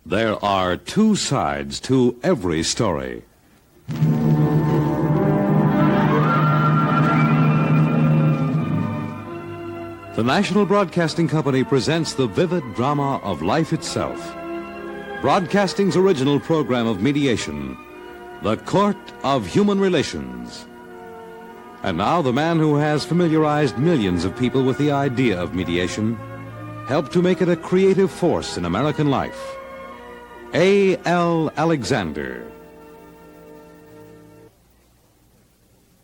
There are two sides to every story. The National Broadcasting Company presents the vivid drama of life itself. Broadcasting's original program of mediation, The Court of Human Relations. And now the man who has familiarized millions of people with the idea of mediation, helped to make it a creative force in American life. A.L. Alexander.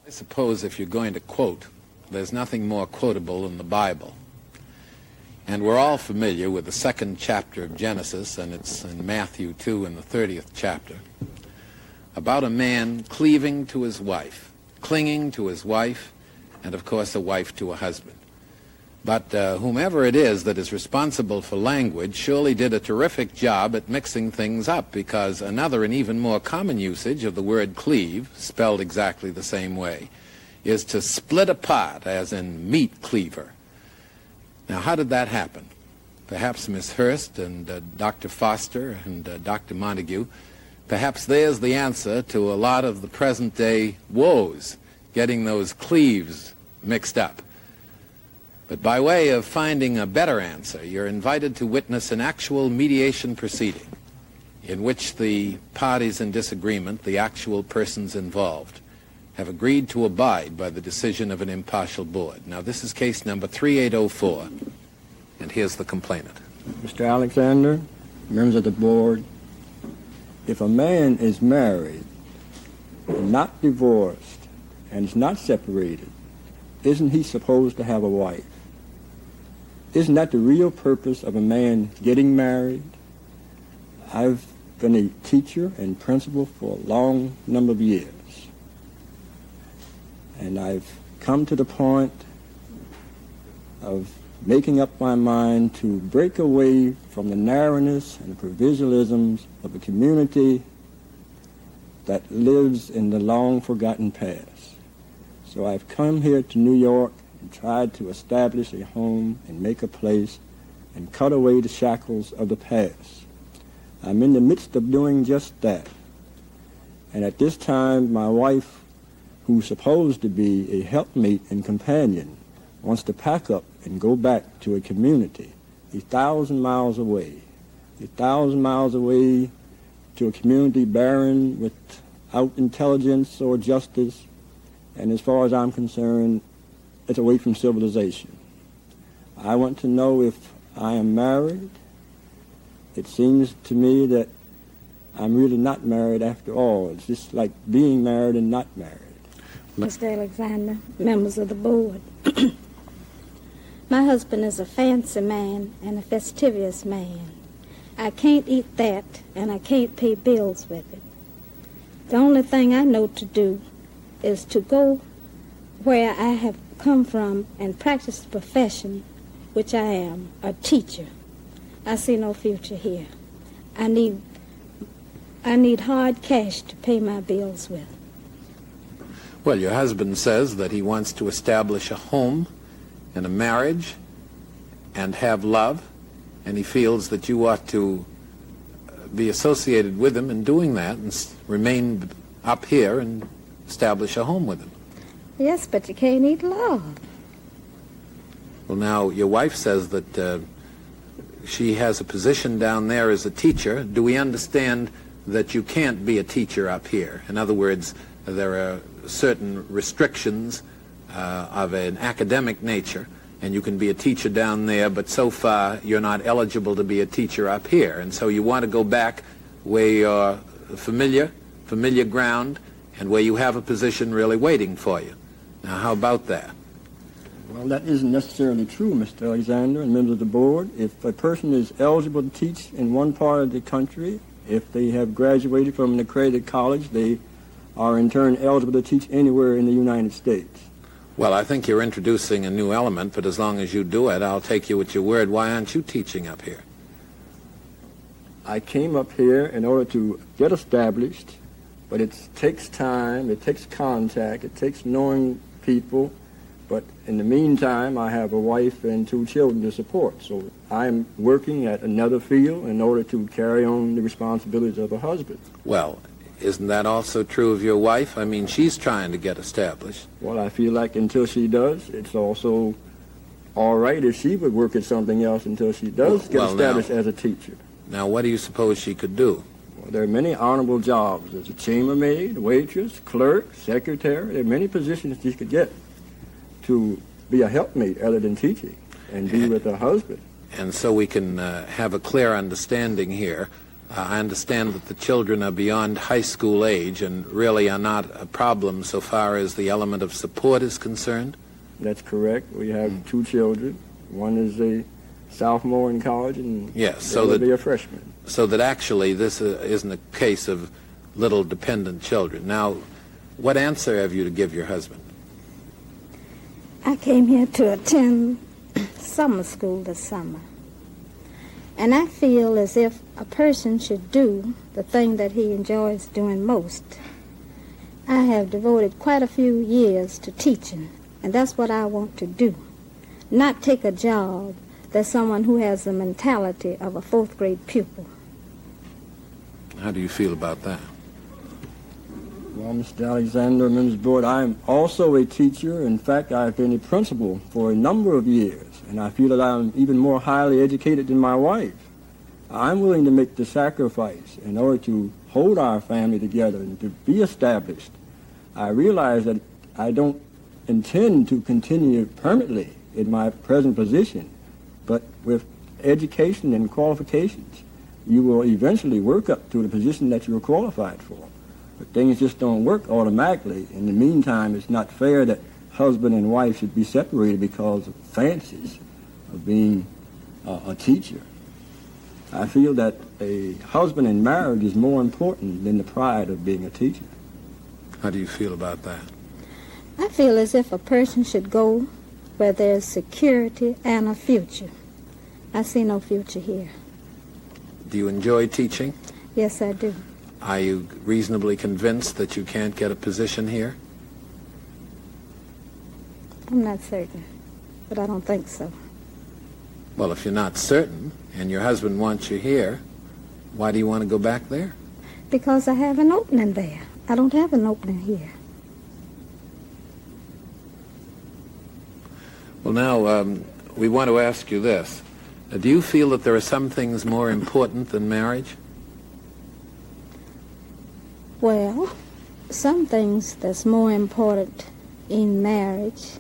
I suppose if you're going to quote, there's nothing more quotable than the Bible. And we're all familiar with the second chapter of Genesis, and it's in Matthew 2 in the 30th chapter, about a man cleaving to his wife, clinging to his wife, and of course a wife to a husband. But whomever it is that is responsible for language surely did a terrific job at mixing things up, because another and even more common usage of the word cleave, spelled exactly the same way, is to split apart, as in meat cleaver. Now, how did that happen? Perhaps Miss Hurst and Dr. Foster and Dr. Montague, perhaps there's the answer to a lot of the present-day woes, getting those cleaves mixed up. But by way of finding a better answer, you're invited to witness an actual mediation proceeding in which the parties in disagreement, the actual persons involved, have agreed to abide by the decision of an impartial board. Now, this is case number 3804, and here's the complainant. Mr. Alexander, members of the board, if a man is married, and not divorced, and is not separated, isn't he supposed to have a wife? Isn't that the real purpose of a man getting married? I've been a teacher and principal for a long number of years. And I've come to the point of making up my mind to break away from the narrowness and the provincialisms of a community that lives in the long-forgotten past. So I've come here to New York and tried to establish a home and make a place and cut away the shackles of the past. I'm in the midst of doing just that. And at this time, my wife, who's supposed to be a helpmate and companion, wants to pack up and go back to a community 1,000 miles away. 1,000 miles away to a community barren without intelligence or justice. And as far as I'm concerned, it's away from civilization. I want to know if I am married. It seems to me that I'm really not married after all. It's just like being married and not married. Mr. Alexander, members of the board. My husband is a fancy man and a fastidious man. I can't eat that, and I can't pay bills with it. The only thing I know to do is to go where I have come from and practice the profession, which I am, a teacher. I see no future here. I need hard cash to pay my bills with. Well, your husband says that he wants to establish a home and a marriage and have love, and he feels that you ought to be associated with him in doing that and remain up here and establish a home with him. Yes, but you can't eat love. Well, now, your wife says that she has a position down there as a teacher. Do we understand that you can't be a teacher up here? In other words, there are certain restrictions of an academic nature, and you can be a teacher down there, but so far you're not eligible to be a teacher up here. And so you want to go back where you're familiar ground, and where you have a position really waiting for you. Now, how about that? Well, that isn't necessarily true, Mr. Alexander and members of the board. If a person is eligible to teach in one part of the country, if they have graduated from an accredited college, they are in turn eligible to teach anywhere in the United States. Well, I think you're introducing a new element, but as long as you do it, I'll take you at your word. Why aren't you teaching up here? I came up here in order to get established, but it takes time, it takes contact, it takes knowing people. But in the meantime, I have a wife and 2 children to support, so I'm working at another field in order to carry on the responsibilities of a husband. Well, isn't that also true of your wife? I mean, she's trying to get established. Well, I feel like until she does, it's also all right if she would work at something else until she does get established as a teacher. Now, what do you suppose she could do? Well, there are many honorable jobs. There's a chambermaid, waitress, clerk, secretary. There are many positions she could get to be a helpmate other than teaching and be with her husband. And so we can have a clear understanding here. I understand that the children are beyond high school age and really are not a problem so far as the element of support is concerned? That's correct. We have two children. One is a sophomore in college and yes, the other will be a freshman. So that actually this isn't a case of little dependent children. Now, what answer have you to give your husband? I came here to attend summer school this summer. And I feel as if a person should do the thing that he enjoys doing most. I have devoted quite a few years to teaching, and that's what I want to do. Not take a job that's someone who has the mentality of a fourth grade pupil. How do you feel about that? Well, Mr. Alexander, Members Board, I'm also a teacher. In fact, I've been a principal for a number of years, and I feel that I'm even more highly educated than my wife. I'm willing to make the sacrifice in order to hold our family together and to be established. I realize that I don't intend to continue permanently in my present position, but with education and qualifications, you will eventually work up to the position that you're qualified for. But things just don't work automatically. In the meantime, it's not fair that husband and wife should be separated because of fancies of being a teacher. I feel that a husband in marriage is more important than the pride of being a teacher. How do you feel about that? I feel as if a person should go where there's security and a future. I see no future here. Do you enjoy teaching? Yes, I do. Are you reasonably convinced that you can't get a position here? I'm not certain, but I don't think so. Well, if you're not certain and your husband wants you here, why do you want to go back there? Because I have an opening there. I don't have an opening here. Well, now, we want to ask you this. Do you feel that there are some things more important than marriage? Well, some things that's more important in marriage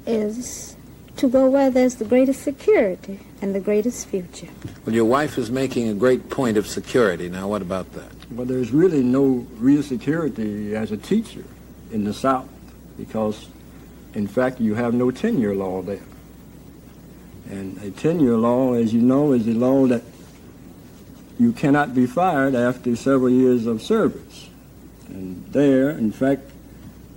is to go where there's the greatest security and the greatest future. Well, your wife is making a great point of security. Now, what about that? Well, there's really no real security as a teacher in the South because, in fact, you have no tenure law there. And a tenure law, as you know, is a law that you cannot be fired after several years of service. And there, in fact,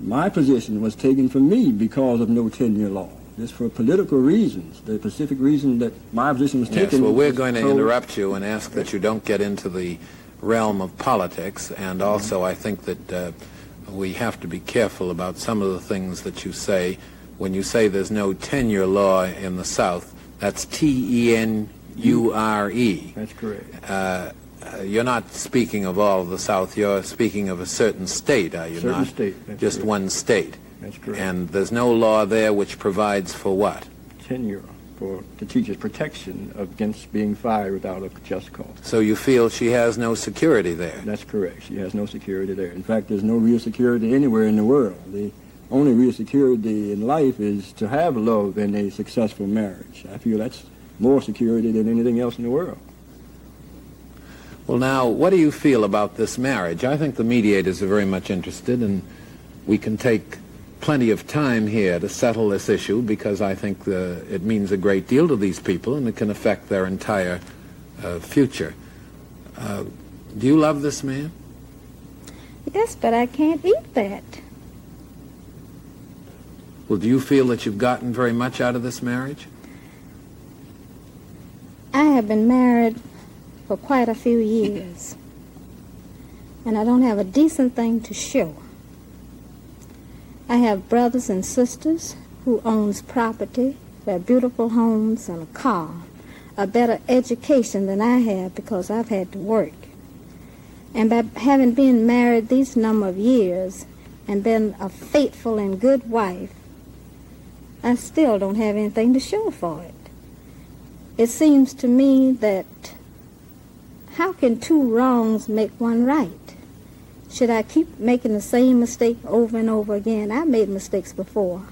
my position was taken from me because of no tenure law, just for political reasons. The specific reason that my position was taken. Yes, well, we're going to interrupt you and ask that you don't get into the realm of politics, and also I think that we have to be careful about some of the things that you say. When you say there's no tenure law in the South, that's Tenure. That's correct. You're not speaking of all of the South. You're speaking of a certain state, are you not? Certain state. That's just correct. one state. That's correct. And there's no law there which provides for what? Tenure for the teacher's protection against being fired without a just cause. So you feel she has no security there? That's correct. She has no security there. In fact, there's no real security anywhere in the world. The only real security in life is to have love in a successful marriage. I feel that's more security than anything else in the world. Well, now, what do you feel about this marriage? I think the mediators are very much interested, and we can take plenty of time here to settle this issue because I think it means a great deal to these people and it can affect their entire future. Do you love this man? Yes, but I can't eat that. Well, do you feel that you've gotten very much out of this marriage? I have been married for quite a few years, and I don't have a decent thing to show. I have brothers and sisters who owns property have beautiful homes and a car, a better education than I have because I've had to work. And by having been married these number of years and been a faithful and good wife, I still don't have anything to show for it. It seems to me that how can two wrongs make one right? Should I keep making the same mistake over and over again? I made mistakes before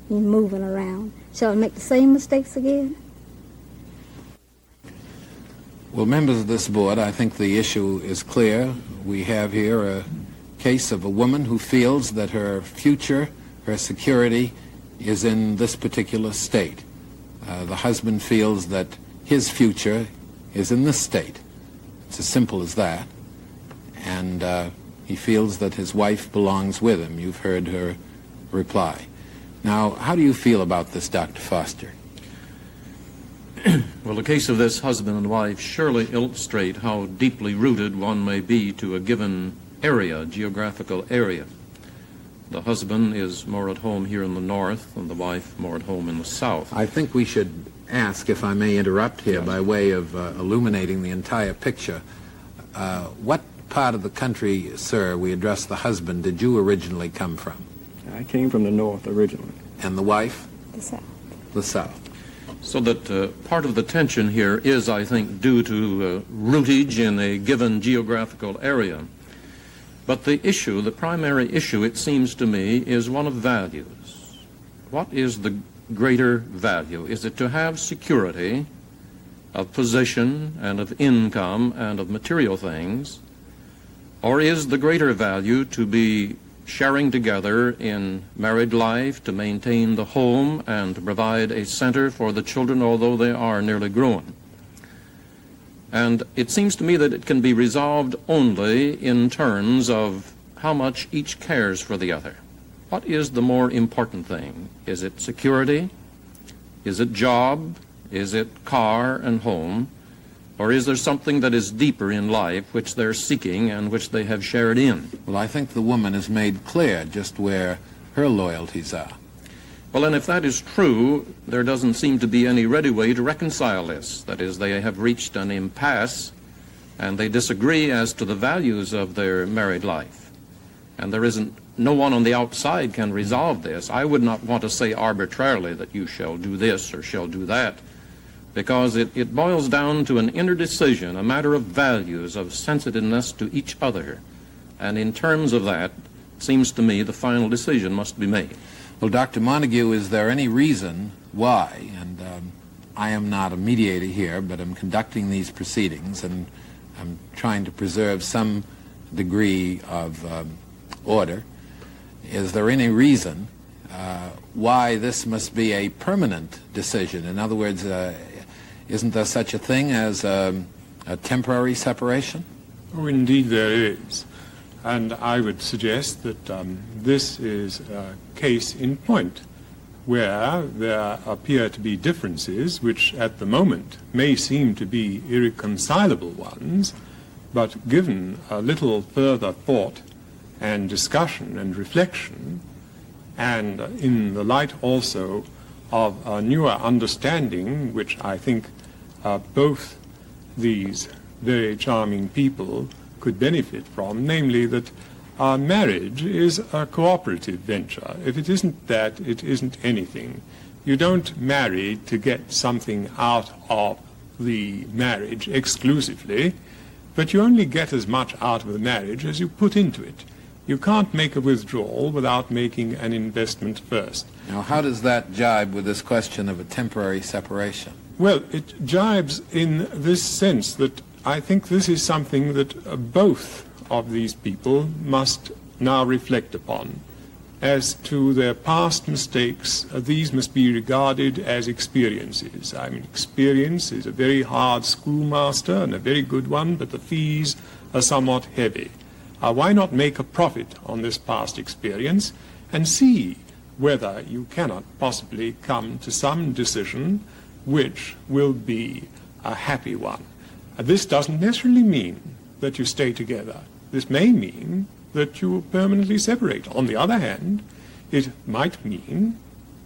in moving around. Shall I make the same mistakes again? Well, members of this board, I think the issue is clear. We have here a case of a woman who feels that her future, her security, is in this particular state. The husband feels that his future is in this state. It's as simple as that. And he feels that his wife belongs with him. You've heard her reply. Now, how do you feel about this, Dr. Foster? Well, the case of this husband and wife surely illustrate how deeply rooted one may be to a given area, geographical area. The husband is more at home here in the north and the wife more at home in the south. I think we should ask, if I may interrupt here, by way of illuminating the entire picture, what part of the country, sir, we address the husband, did you originally come from? I came from the north originally. And the wife? The South. The south. So that part of the tension here is, I think, due to rootage in a given geographical area. But the issue, the primary issue, it seems to me, is one of values. What is the greater value? Is it to have security of position and of income and of material things? Or is the greater value to be sharing together in married life, to maintain the home and to provide a center for the children, although they are nearly grown? And it seems to me that it can be resolved only in terms of how much each cares for the other. What is the more important thing? Is it security? Is it job? Is it car and home? Or is there something that is deeper in life which they're seeking and which they have shared in? Well, I think the woman has made clear just where her loyalties are. Well, and if that is true, there doesn't seem to be any ready way to reconcile this. That is, they have reached an impasse and they disagree as to the values of their married life. And there isn't, no one on the outside can resolve this. I would not want to say arbitrarily that you shall do this or shall do that, because it boils down to an inner decision, a matter of values, of sensitiveness to each other. And in terms of that, it seems to me the final decision must be made. Well, Dr. Montague, is there any reason why, and I am not a mediator here, but I'm conducting these proceedings, and I'm trying to preserve some degree of order, is there any reason why this must be a permanent decision? In other words, isn't there such a thing as a temporary separation? Oh, indeed there is. And I would suggest that this is a case in point where there appear to be differences which at the moment may seem to be irreconcilable ones, but given a little further thought and discussion and reflection, and in the light also of a newer understanding, which I think both these very charming people could benefit from, namely that marriage is a cooperative venture. If it isn't that, it isn't anything. You don't marry to get something out of the marriage exclusively, but you only get as much out of the marriage as you put into it. You can't make a withdrawal without making an investment first. Now, how does that jibe with this question of a temporary separation? Well, it jibes in this sense that I think this is something that both of these people must now reflect upon. As to their past mistakes, these must be regarded as experiences. I mean, experience is a very hard schoolmaster and a very good one, but the fees are somewhat heavy. Why not make a profit on this past experience and see whether you cannot possibly come to some decision which will be a happy one. This doesn't necessarily mean that you stay together. This may mean that you permanently separate. On the other hand, it might mean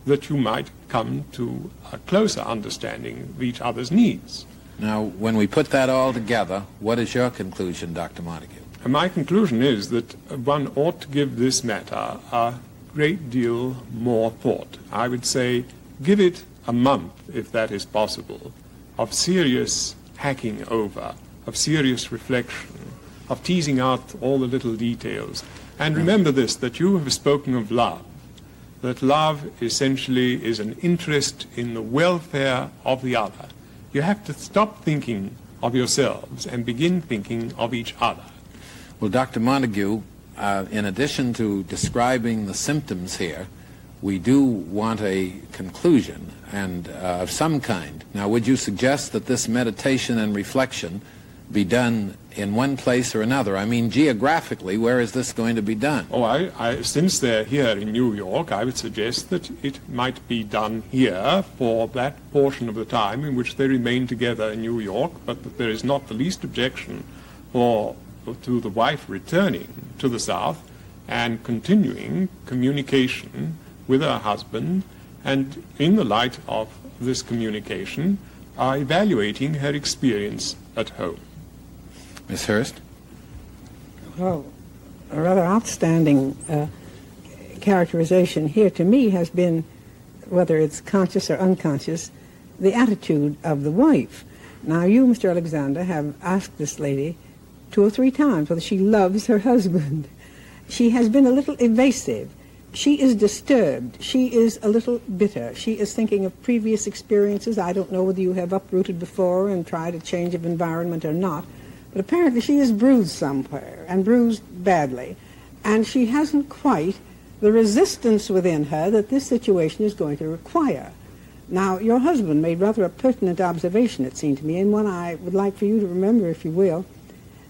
that you might come to a closer understanding of each other's needs. Now, when we put that all together, what is your conclusion, Dr. Montague? And my conclusion is that one ought to give this matter a great deal more thought. I would say give it a month, if that is possible, of serious hacking over, of serious reflection, of teasing out all the little details. And remember this, that you have spoken of love, that love essentially is an interest in the welfare of the other. You have to stop thinking of yourselves and begin thinking of each other. Well, Dr. Montague, in addition to describing the symptoms here, we do want a conclusion and of some kind. Now, would you suggest that this meditation and reflection be done in one place or another? I mean, geographically, where is this going to be done? Oh, since they're here in New York, I would suggest that it might be done here for that portion of the time in which they remain together in New York, but that there is not the least objection to the wife returning to the South and continuing communication with her husband, and in the light of this communication, evaluating her experience at home. Miss Hurst? Well, a rather outstanding characterization here to me has been, whether it's conscious or unconscious, the attitude of the wife. Now, you, Mr. Alexander, have asked this lady 2 or 3 times whether she loves her husband. She has been a little evasive. She is disturbed. She is a little bitter. She is thinking of previous experiences. I don't know whether you have uprooted before and tried a change of environment or not, but apparently she is bruised somewhere, and bruised badly. And she hasn't quite the resistance within her that this situation is going to require. Now, your husband made rather a pertinent observation, it seemed to me, and one I would like for you to remember, if you will.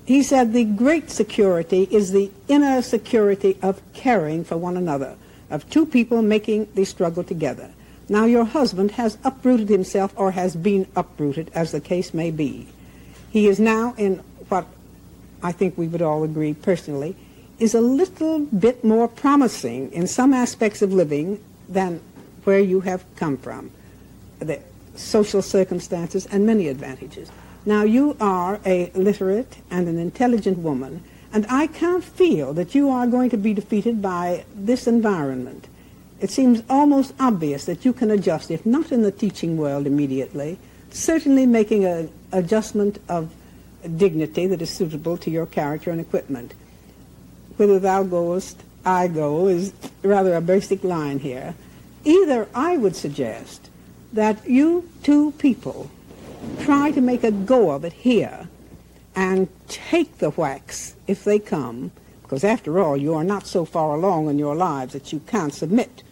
He said the great security is the inner security of caring for one another, of 2 people making the struggle together. Now, your husband has uprooted himself, or has been uprooted, as the case may be. He is now in what I think we would all agree personally is a little bit more promising in some aspects of living than where you have come from, the social circumstances and many advantages. Now, you are a literate and an intelligent woman, and I can't feel that you are going to be defeated by this environment. It seems almost obvious that you can adjust, if not in the teaching world immediately, certainly making an adjustment of dignity that is suitable to your character and equipment. Whither thou goest, I go is rather a basic line here. Either I would suggest that you 2 people try to make a go of it here and take the whacks if they come, because after all, you are not so far along in your lives that you can't submit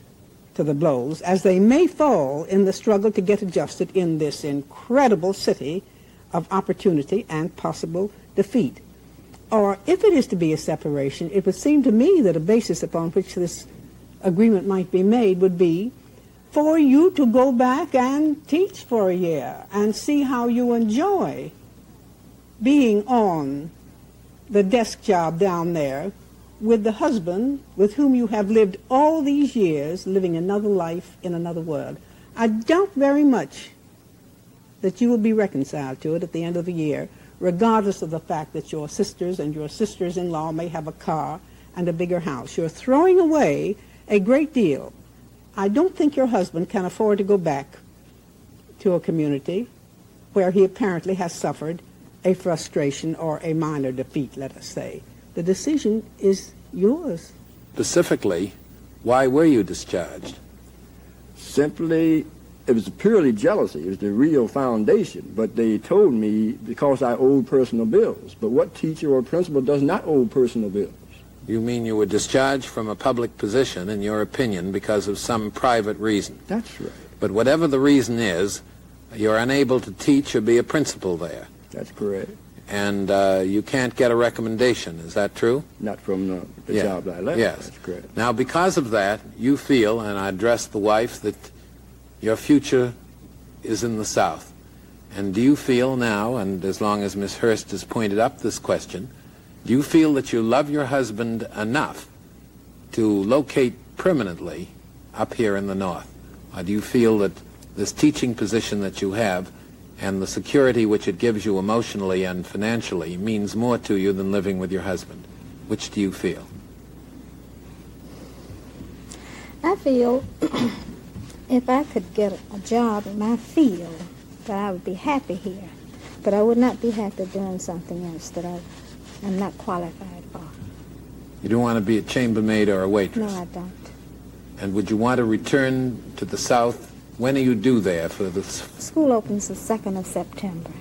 to the blows, as they may fall in the struggle to get adjusted in this incredible city of opportunity and possible defeat. Or if it is to be a separation, it would seem to me that a basis upon which this agreement might be made would be for you to go back and teach for a year and see how you enjoy being on the desk job down there with the husband with whom you have lived all these years, living another life in another world. I doubt very much that you will be reconciled to it at the end of the year, regardless of the fact that your sisters and your sisters-in-law may have a car and a bigger house. You're throwing away a great deal. I don't think your husband can afford to go back to a community where he apparently has suffered a frustration or a minor defeat, let us say. The decision is yours. Specifically, why were you discharged? Simply, it was purely jealousy. It was the real foundation. But they told me because I owed personal bills. But what teacher or principal does not owe personal bills? You mean you were discharged from a public position, in your opinion, because of some private reason? That's right. But whatever the reason is, you're unable to teach or be a principal there. That's correct. And you can't get a recommendation. Is that true? Not from the job I left. Yes. That's correct. Now, because of that, you feel, and I address the wife, that your future is in the South. And do you feel now, and as long as Miss Hurst has pointed up this question, do you feel that you love your husband enough to locate permanently up here in the North? Do you feel that this teaching position that you have and the security which it gives you emotionally and financially means more to you than living with your husband? Which do you feel? I feel if I could get a job in my field, that I would be happy here. But I would not be happy doing something else that I'm not qualified for. You don't want to be a chambermaid or a waitress? No, I don't. And would you want to return to the South? When are you due there for the... School opens the 2nd of September.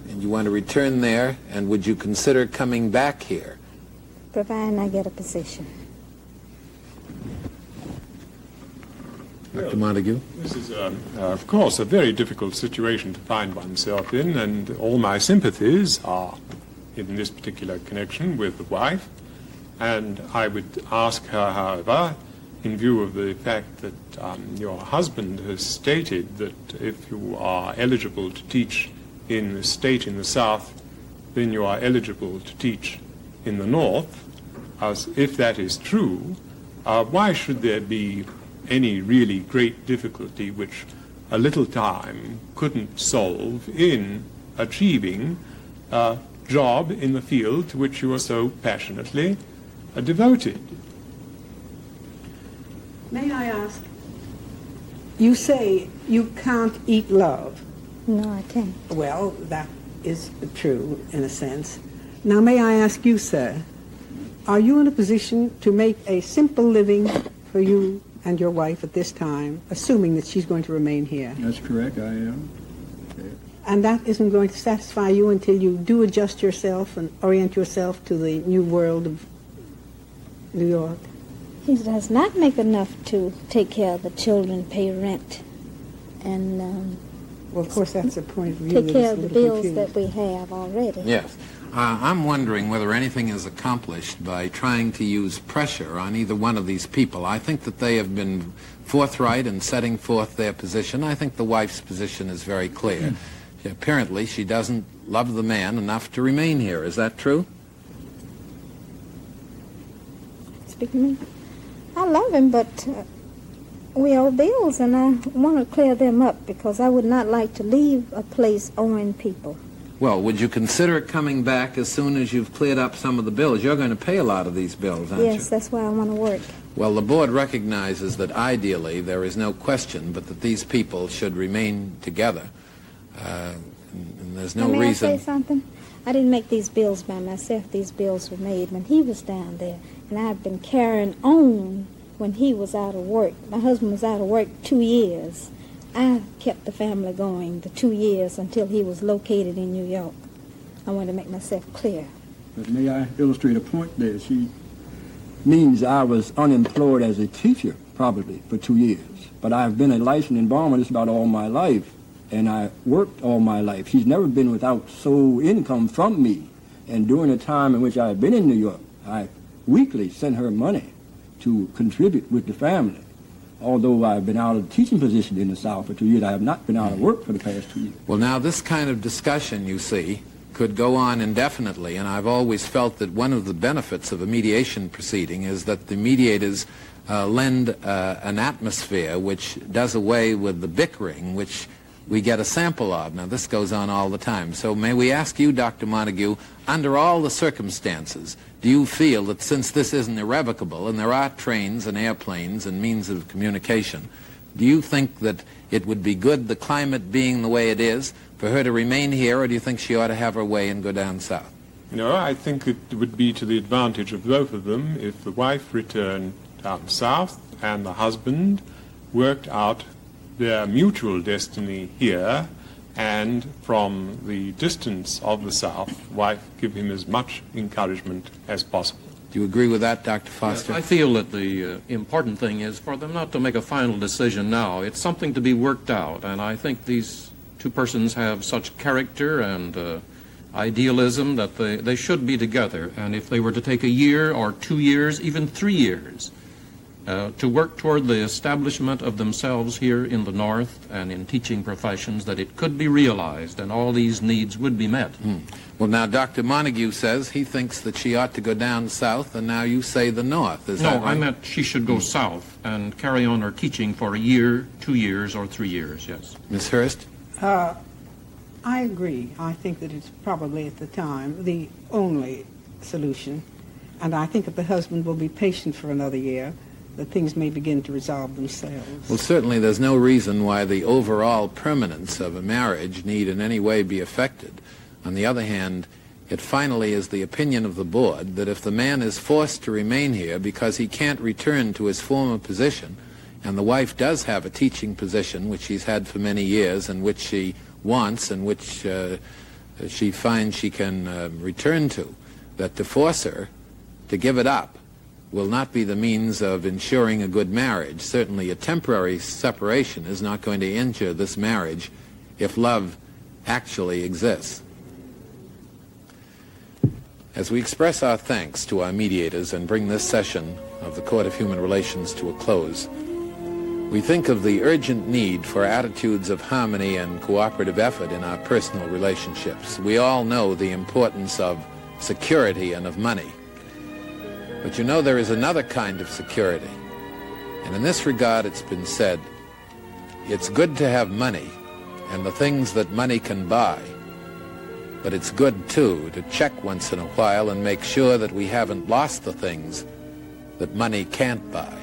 And you want to return there, and would you consider coming back here? Providing I get a position. Dr. Montague? This is, of course, a very difficult situation to find oneself in, and all my sympathies are in this particular connection with the wife. And I would ask her, however, in view of the fact that your husband has stated that if you are eligible to teach in the state in the South, then you are eligible to teach in the North. As if that is true, why should there be any really great difficulty which a little time couldn't solve in achieving a job in the field to which you are so passionately devoted? May I ask, you say you can't eat love. No, I can't. Well, that is true in a sense. Now, may I ask you, sir, are you in a position to make a simple living for you and your wife at this time, assuming that she's going to remain here? That's correct, I am. And that isn't going to satisfy you until you do adjust yourself and orient yourself to the new world of New York? He does not make enough to take care of the children, pay rent, and Well, of course, that's a point of view. take care that's of a the little bills confused. that we have already. Yes. I'm wondering whether anything is accomplished by trying to use pressure on either one of these people. I think that they have been forthright in setting forth their position. I think the wife's position is very clear. Apparently, she doesn't love the man enough to remain here. Is that true? Speak to me. I love him, but we owe bills, and I want to clear them up because I would not like to leave a place owing people. Well, would you consider coming back as soon as you've cleared up some of the bills? You're going to pay a lot of these bills, aren't you? Yes, that's why I want to work. Well, the board recognizes that ideally there is no question but that these people should remain together. And there's no May reason... I say something? I didn't make these bills by myself. These bills were made when he was down there. And I've been carrying on when he was out of work. My husband was out of work 2 years. I kept the family going the 2 years until he was located in New York. I want to make myself clear. But may I illustrate a point there? She means I was unemployed as a teacher, probably, for 2 years. But I've been a licensed embalmer just about all my life, and I worked all my life. She's never been without sole income from me. And during the time in which I've been in New York, I weekly sent her money to contribute with the family. Although I've been out of the teaching position in the South for 2 years, I have not been out of work for the past 2 years. Well, now, this kind of discussion, you see, could go on indefinitely, and I've always felt that one of the benefits of a mediation proceeding is that the mediators lend an atmosphere which does away with the bickering, which we get a sample of. Now, this goes on all the time. So may we ask you, Dr. Montague, under all the circumstances, do you feel that since this isn't irrevocable and there are trains and airplanes and means of communication, do you think that it would be good, the climate being the way it is, for her to remain here, or do you think she ought to have her way and go down south? No, I think it would be to the advantage of both of them if the wife returned down south and the husband worked out their mutual destiny here, and from the distance of the South, wife give him as much encouragement as possible. Do you agree with that, Dr. Foster? I feel that the important thing is for them not to make a final decision now. It's something to be worked out, and I think these two persons have such character and idealism that they should be together. And if they were to take a year or 2 years, even 3 years, to work toward the establishment of themselves here in the North and in teaching professions, that it could be realized and all these needs would be met. Well, now, Dr. Montague says he thinks that she ought to go down south, and now you say the north. Is that No, right? I meant she should go south and carry on her teaching for a year, 2 years, or 3 years, yes. Ms. Hurst? I agree. I think that it's probably at the time the only solution. And I think if the husband will be patient for another year, that things may begin to resolve themselves. Well, certainly there's no reason why the overall permanence of a marriage need in any way be affected. On the other hand, it finally is the opinion of the board that if the man is forced to remain here because he can't return to his former position, and the wife does have a teaching position which she's had for many years and which she wants and which she finds she can return to, that to force her to give it up will not be the means of ensuring a good marriage. Certainly a temporary separation is not going to injure this marriage if love actually exists. As we express our thanks to our mediators and bring this session of the Court of Human Relations to a close, we think of the urgent need for attitudes of harmony and cooperative effort in our personal relationships. We all know the importance of security and of money. But you know, there is another kind of security. And in this regard, it's been said, it's good to have money and the things that money can buy. But it's good, too, to check once in a while and make sure that we haven't lost the things that money can't buy.